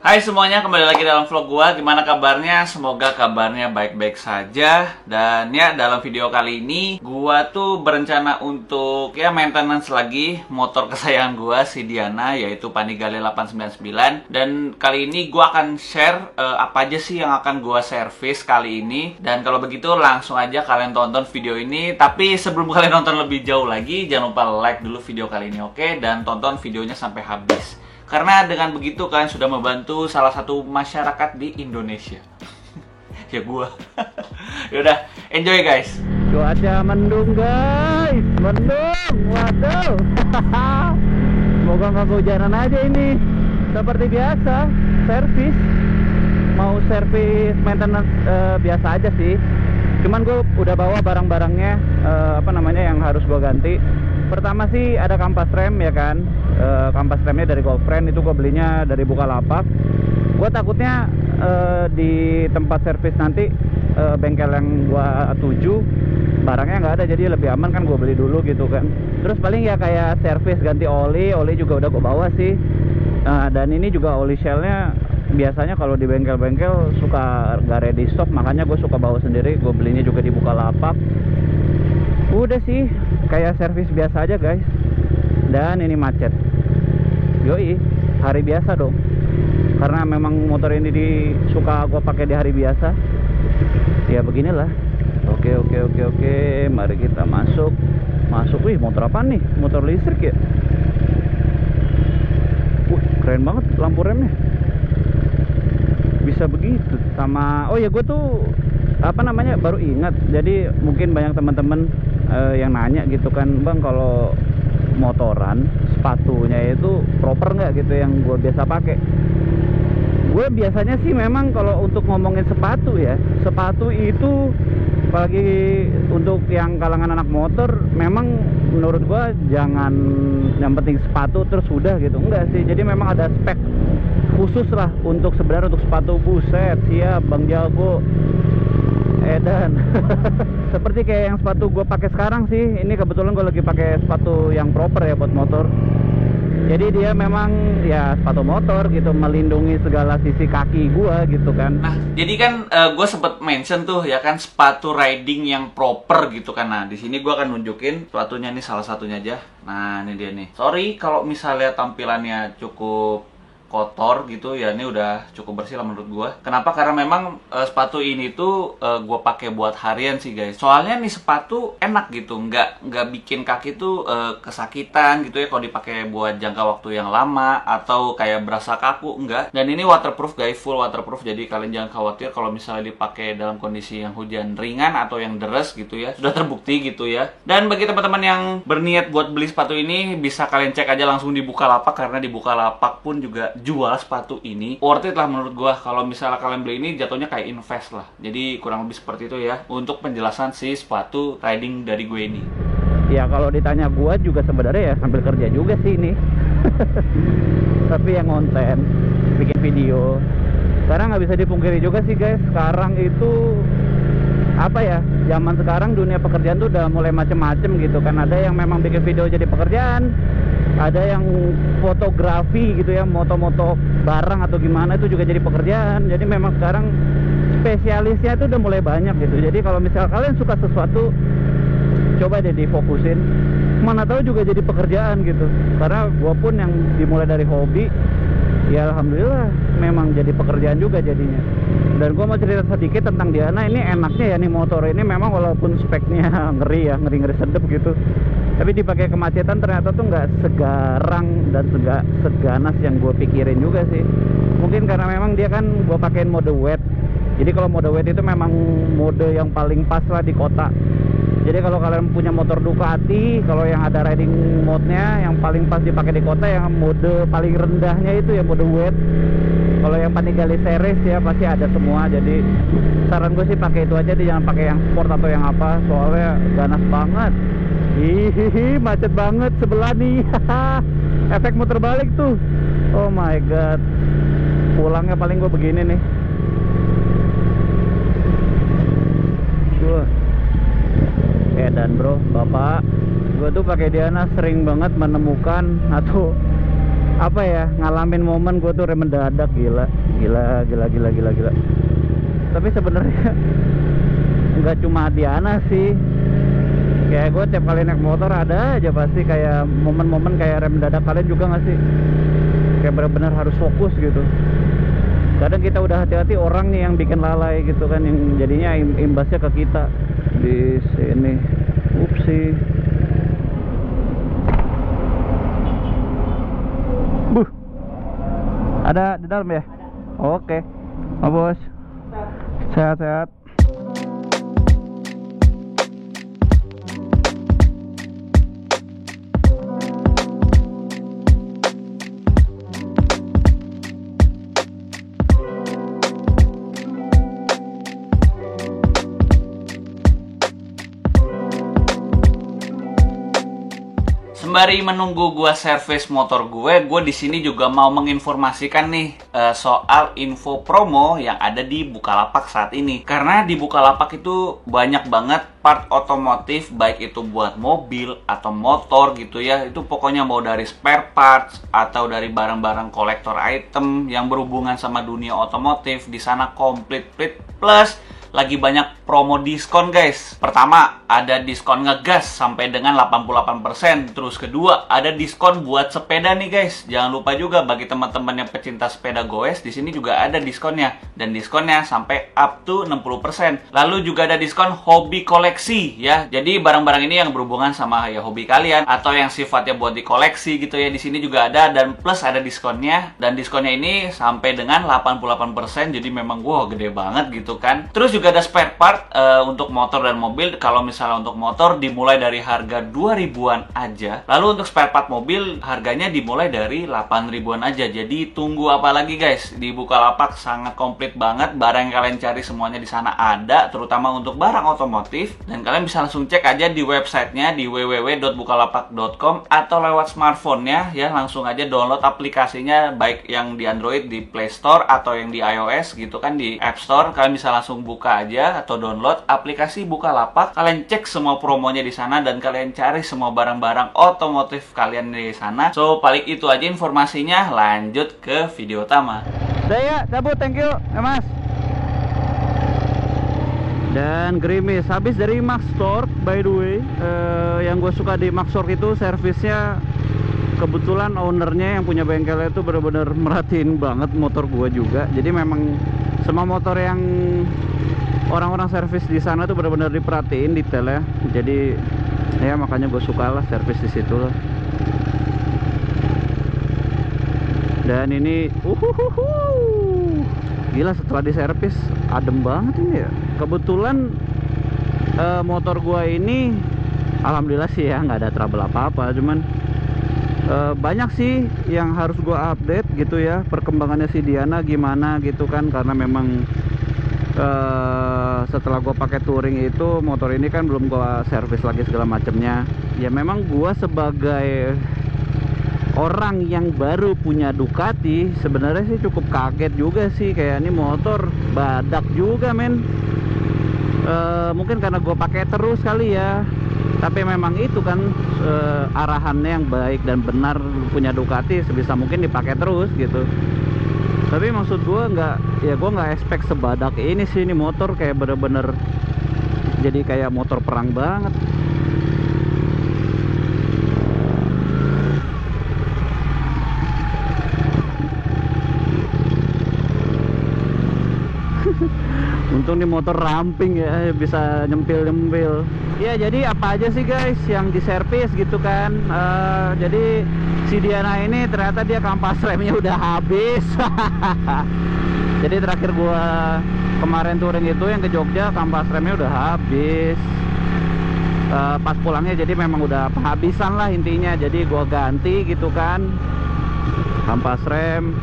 Hai semuanya, kembali lagi dalam vlog gua. Gimana kabarnya? Semoga kabarnya baik-baik saja. Dan ya, dalam video kali ini gua tuh berencana untuk maintenance lagi motor kesayangan gua si Diana, yaitu Panigale 899. Dan kali ini gua akan share apa aja sih yang akan gua servis kali ini. Dan kalau begitu langsung aja kalian tonton video ini. Tapi sebelum kalian nonton lebih jauh lagi, jangan lupa like dulu video kali ini, oke? Dan tonton videonya sampai habis. Karena dengan begitu kalian sudah membantu salah satu masyarakat di Indonesia. Ya gua. Yaudah, enjoy guys. Cuaca mendung guys, mendung, waduh. Semoga nggak kehujanan aja ini. Seperti biasa, servis. Mau servis maintenance biasa aja sih. Cuman gue udah bawa barang-barangnya, yang harus gue ganti. Pertama sih ada kampas rem ya kan. Kampas remnya dari Goldfriend, itu gue belinya dari Bukalapak. Gue takutnya di tempat servis nanti bengkel yang gue tuju barangnya nggak ada, jadi lebih aman kan gue beli dulu gitu kan. Terus paling ya kayak servis ganti oli juga udah gue bawa sih. Dan ini juga oli shellnya biasanya kalau di bengkel-bengkel suka gak ready stock, makanya gue suka bawa sendiri. Gue belinya juga di Bukalapak. Udah sih kayak servis biasa aja guys. Dan ini macet. Yoi, hari biasa dong. Karena memang motor ini suka gue pakai di hari biasa. Ya beginilah. Oke. Mari kita masuk. Wih, motor apa nih? Motor listrik ya? Keren banget lampu remnya. Bisa begitu. Sama, oh ya gue tuh baru ingat. Jadi mungkin banyak teman-teman yang nanya gitu kan, bang, kalau motoran sepatunya itu proper nggak gitu yang gue biasa pakai. Gue biasanya sih memang kalau untuk ngomongin sepatu ya, sepatu itu apalagi untuk yang kalangan anak motor, memang menurut gue jangan yang penting sepatu terus udah gitu, enggak sih. Jadi memang ada spek khusus lah untuk sebenarnya untuk sepatu. Buset, siap bang jago edan. Seperti kayak yang sepatu gue pakai sekarang sih. Ini kebetulan gue lagi pakai sepatu yang proper ya buat motor. Jadi dia memang ya sepatu motor gitu, melindungi segala sisi kaki gue gitu kan. Nah, jadi kan gue sempet mention tuh ya kan, sepatu riding yang proper gitu kan. Nah, di sini gue akan nunjukin sepatunya nih, salah satunya aja. Nah, ini dia nih. Sorry kalau misalnya tampilannya cukup kotor gitu ya, ini udah cukup bersih lah menurut gua. Kenapa? Karena memang sepatu ini tuh gua pakai buat harian sih guys. Soalnya nih sepatu enak gitu, nggak bikin kaki tuh kesakitan gitu ya kalau dipakai buat jangka waktu yang lama atau kayak berasa kaku, enggak. Dan ini waterproof guys, full waterproof. Jadi kalian jangan khawatir kalau misalnya dipakai dalam kondisi yang hujan ringan atau yang deres gitu ya. Sudah terbukti gitu ya. Dan bagi teman-teman yang berniat buat beli sepatu ini, bisa kalian cek aja langsung di Bukalapak, karena di Bukalapak pun juga jual sepatu ini. Worth it lah menurut gua. Kalau misalnya kalian beli ini jatuhnya kayak invest lah. Jadi kurang lebih seperti itu ya untuk penjelasan si sepatu riding dari gue ini. Ya kalau ditanya gua juga sebenarnya ya sambil kerja juga sih ini. Tapi yang konten, bikin video. Sekarang nggak bisa dipungkiri juga sih guys, sekarang itu zaman sekarang dunia pekerjaan tuh udah mulai macem-macem gitu kan. Ada yang memang bikin video jadi pekerjaan, ada yang fotografi gitu ya, moto-moto barang atau gimana itu juga jadi pekerjaan. Jadi memang sekarang spesialisnya itu udah mulai banyak gitu. Jadi kalau misal kalian suka sesuatu, coba deh difokusin, mana tahu juga jadi pekerjaan gitu. Karena gua pun yang dimulai dari hobi, ya alhamdulillah memang jadi pekerjaan juga jadinya. Dan gua mau cerita sedikit tentang Diana. Ini enaknya ya nih motor ini, memang walaupun speknya ngeri sedep gitu, tapi dipakai kemacetan ternyata tuh nggak segarang dan seganas yang gue pikirin juga sih. Mungkin karena memang dia kan gue pakein mode wet. Jadi kalau mode wet itu memang mode yang paling pas lah di kota. Jadi kalau kalian punya motor Ducati, kalau yang ada riding mode-nya yang paling pas dipakai di kota, yang mode paling rendahnya itu ya mode wet. Kalau yang Panigale series ya pasti ada semua. Jadi saran gue sih pakai itu aja, jangan pakai yang sport atau yang apa, soalnya ganas banget. Hihihi, macet banget sebelah nih. Efek muter balik tuh. Oh my god. Pulangnya paling gue begini nih. Dan bro, bapak, gue tuh pakai Diana sering banget menemukan atau apa ya, ngalamin momen gue tuh rem mendadak. Gila. Tapi sebenarnya nggak cuma Diana sih, kayak gue tiap kali naik motor ada aja pasti kayak momen-momen kayak rem mendadak. Kalian juga nggak sih? Kayak benar-benar harus fokus gitu. Kadang kita udah hati-hati, orang nih yang bikin lalai gitu kan, yang jadinya imbasnya ke kita di sini. Upsi. Buh. Ada di dalam ya? Oke. Oh, bos. Sehat-sehat. Sembari menunggu gua servis motor gue di sini juga mau menginformasikan nih soal info promo yang ada di Bukalapak saat ini. Karena di Bukalapak itu banyak banget part otomotif, baik itu buat mobil atau motor gitu ya. Itu pokoknya mau dari spare parts atau dari barang-barang kolektor item yang berhubungan sama dunia otomotif, di sana komplit plus lagi banyak promo diskon guys. Pertama, ada diskon ngegas sampai dengan 88%. Terus kedua, ada diskon buat sepeda nih guys. Jangan lupa juga bagi teman-teman yang pecinta sepeda goes, di sini juga ada diskonnya. Dan diskonnya sampai up to 60%. Lalu juga ada diskon hobi koleksi ya. Jadi barang-barang ini yang berhubungan sama ya hobi kalian atau yang sifatnya buat dikoleksi gitu ya. Di sini juga ada, dan plus ada diskonnya. Dan diskonnya ini sampai dengan 88%. Jadi memang wow, gede banget gitu kan. Terus juga ada spare part untuk motor dan mobil. Kalau misalnya untuk motor dimulai dari harga 2.000-an aja. Lalu untuk spare part mobil harganya dimulai dari 8.000-an aja. Jadi tunggu apa lagi guys? Di Bukalapak sangat komplit banget. Barang yang kalian cari semuanya di sana ada, terutama untuk barang otomotif. Dan kalian bisa langsung cek aja di websitenya di www.bukalapak.com atau lewat smartphone-nya ya, langsung aja download aplikasinya, baik yang di Android di Play Store atau yang di iOS gitu kan di App Store. Kalian bisa langsung buka aja atau download aplikasi Bukalapak. Kalian cek semua promonya di sana dan kalian cari semua barang-barang otomotif kalian di sana. So, paling itu aja informasinya. Lanjut ke video utama. Saya cabut, thank you, Mas. Dan gerimis habis dari Maxtork, by the way. Yang gue suka di Maxtork itu servisnya, kebetulan ownernya yang punya bengkelnya itu benar-benar merhatiin banget motor gue juga. Jadi memang semua motor yang orang-orang servis di sana tuh benar-benar diperhatiin detailnya. Jadi ya makanya gue suka lah servis di situ lah. Dan ini gila, setelah diservis adem banget ini ya. Kebetulan motor gua ini alhamdulillah sih ya nggak ada trouble apa-apa. Cuman banyak sih yang harus gua update gitu ya, perkembangannya si Diana gimana gitu kan. Karena memang setelah gua pakai touring itu, motor ini kan belum gua servis lagi segala macamnya. Ya memang gua sebagai orang yang baru punya Ducati sebenarnya sih cukup kaget juga sih, kayak ini motor badak juga men. Mungkin karena gue pakai terus kali ya, tapi memang itu kan arahannya yang baik dan benar, punya Ducati sebisa mungkin dipakai terus gitu. Tapi maksud gue gue nggak expect sebadak ini sih. Ini motor kayak bener-bener jadi kayak motor perang banget. Untung nih motor ramping ya, bisa nyempil-nyempil. Ya jadi apa aja sih guys yang diservis gitu kan. Jadi si Diana ini ternyata dia kampas remnya udah habis. Jadi terakhir gua kemarin touring itu yang ke Jogja, kampas remnya udah habis. Pas pulangnya jadi memang udah kehabisan lah intinya. Jadi gua ganti gitu kan kampas rem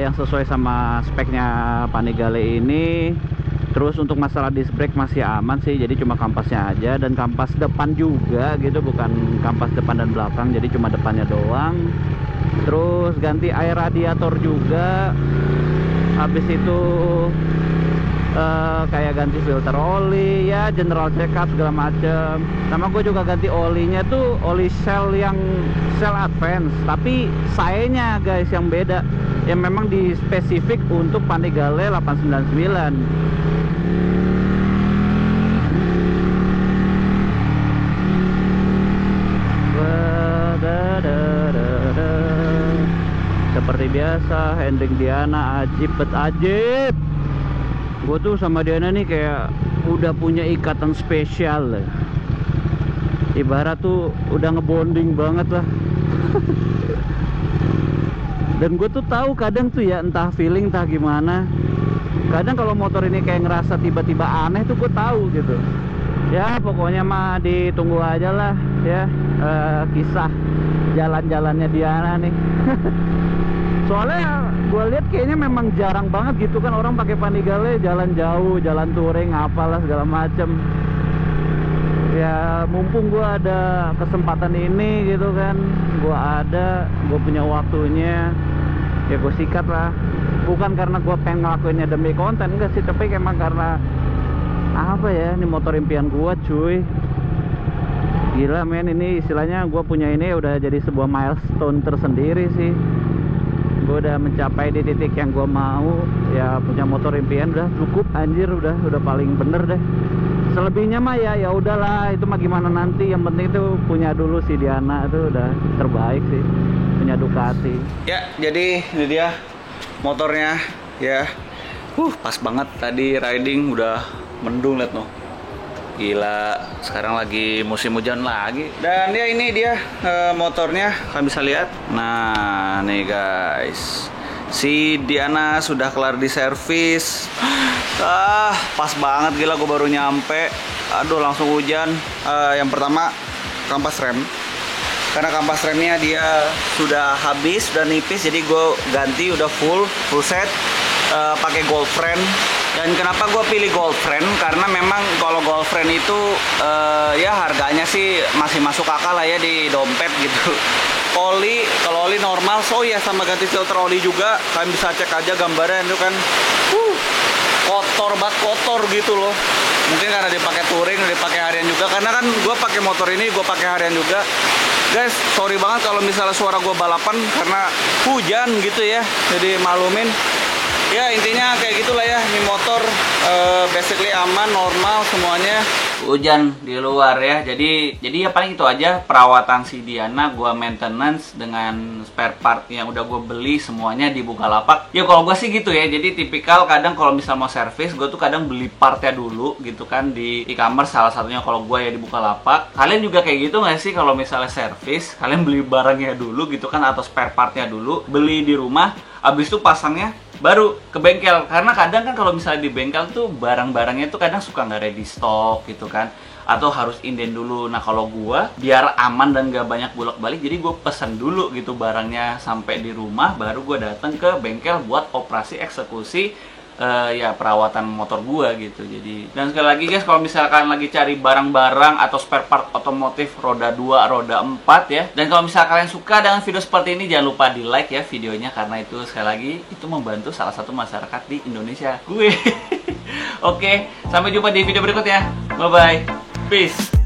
yang sesuai sama speknya Panigale ini. Terus untuk masalah disc brake masih aman sih, jadi cuma kampasnya aja. Dan kampas depan juga gitu, bukan kampas depan dan belakang, jadi cuma depannya doang. Terus ganti air radiator juga. Habis itu kayak ganti filter oli ya, general check up segala macem. Sama gue juga ganti olinya tuh oli Shell yang Shell Advance, tapi sayanya guys yang beda, yang memang di spesifik untuk Panigale 899. Seperti biasa, handling Diana ajib bet ajib. Gue tuh sama Diana nih kayak udah punya ikatan spesial lah. Ibarat tuh udah ngebonding banget lah. Dan gue tuh tahu kadang tuh ya, entah feeling entah gimana, kadang kalau motor ini kayak ngerasa tiba-tiba aneh tuh gue tahu gitu. Ya pokoknya mah ditunggu aja lah ya, kisah jalan-jalannya Diana nih. Soalnya gue lihat kayaknya memang jarang banget gitu kan orang pakai Panigale jalan jauh, jalan touring apalah segala macem. Ya mumpung gue ada kesempatan ini gitu kan, gue punya waktunya, ya gue sikat lah. Bukan karena gue pengen ngelakuinnya demi konten, enggak sih, tapi emang karena apa ya, ini motor impian gue cuy. Gila men, ini istilahnya gue punya ini udah jadi sebuah milestone tersendiri sih. Gue udah mencapai di titik yang gue mau, ya punya motor impian udah cukup anjir, udah paling bener deh. Selebihnya mah ya udahlah, itu mah gimana nanti, yang penting itu punya dulu si Diana, itu udah terbaik sih, punya Ducati. Ya jadi ini dia motornya ya, pas banget tadi riding udah mendung, liat noh. Gila, sekarang lagi musim hujan lagi. Dan ya ini dia motornya, kalian bisa lihat. Nah nih guys, si Diana sudah kelar di servis. Pas banget, gila gue baru nyampe. Aduh langsung hujan. Yang pertama kampas rem, karena kampas remnya dia sudah habis, sudah nipis, jadi gue ganti udah full set, pakai gold frame. Dan kenapa gue pilih gold frame? Karena memang kalau gold frame itu ya harganya sih masih masuk akal lah ya di dompet gitu. Oli, kalau oli normal, so ya sama ganti filter oli juga. Kalian bisa cek aja gambarnya itu kan, kotor banget, kotor gitu loh. Mungkin karena dipakai touring, dipakai harian juga. Karena kan gue pakai motor ini, gue pakai harian juga. Guys, sorry banget kalau misalnya suara gue balapan karena hujan gitu ya. Jadi maklumin. Ya intinya kayak gitulah ya, ini motor basically aman, normal semuanya. Hujan di luar ya, jadi ya paling itu aja perawatan si Diana. Gua maintenance dengan spare part yang udah gue beli semuanya di Bukalapak. Ya kalau gue sih gitu ya, jadi tipikal kadang kalau misal mau servis, gue tuh kadang beli partnya dulu gitu kan di e-commerce, salah satunya kalau gue ya di Bukalapak. Kalian juga kayak gitu nggak sih kalau misalnya servis, kalian beli barangnya dulu gitu kan, atau spare partnya dulu, beli di rumah, abis itu pasangnya baru ke bengkel. Karena kadang kan kalau misalnya di bengkel tuh barang-barangnya tuh kadang suka nggak ready stock gitu kan, atau harus inden dulu. Nah kalau gua biar aman dan gak banyak bolak-balik, jadi gue pesan dulu gitu barangnya sampai di rumah, baru gue datang ke bengkel buat operasi eksekusi ya perawatan motor gua gitu. Jadi, dan sekali lagi guys, kalau misalkan lagi cari barang-barang atau spare part otomotif roda 2, roda 4 ya, dan kalau misalkan kalian suka dengan video seperti ini, jangan lupa di like ya videonya, karena itu sekali lagi itu membantu salah satu masyarakat di Indonesia, gue. Oke, sampai jumpa di video berikutnya. Bye bye, peace.